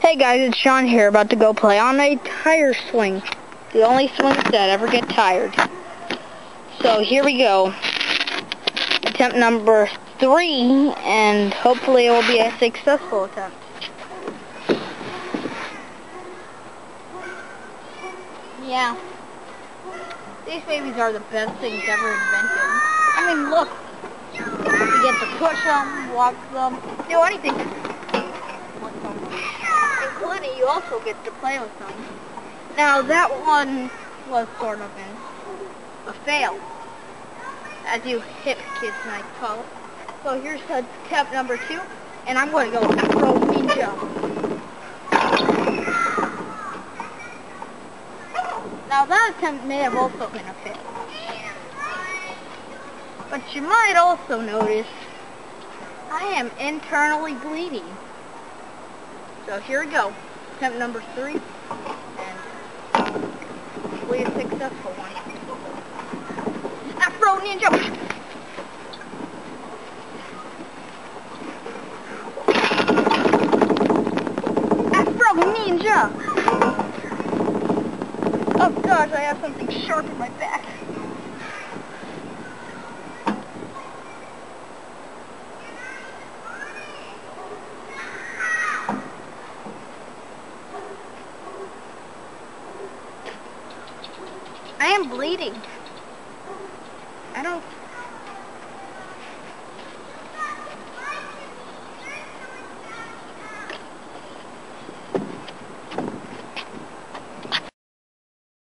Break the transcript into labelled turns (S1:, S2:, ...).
S1: Hey guys, it's Sean here, about to go play on a tire swing. The only swings that ever get tired. So here we go. Attempt number 3, and hopefully it will be a successful attempt. Yeah. These babies are the best things ever invented. I mean, look. You get to push them, walk them, do anything. Including, you also get to play with them. Now, that one was sort of a fail, as you hip kids might call it. So here's attempt number 2, and I'm going to go Afro Ninja. Now, that attempt may have also been a fail. But you might also notice I am internally bleeding. So here we go. Attempt number 3, and hopefully a successful one. Afro Ninja! Afro Ninja! Oh gosh, I have something sharp in my back. I am bleeding. I don't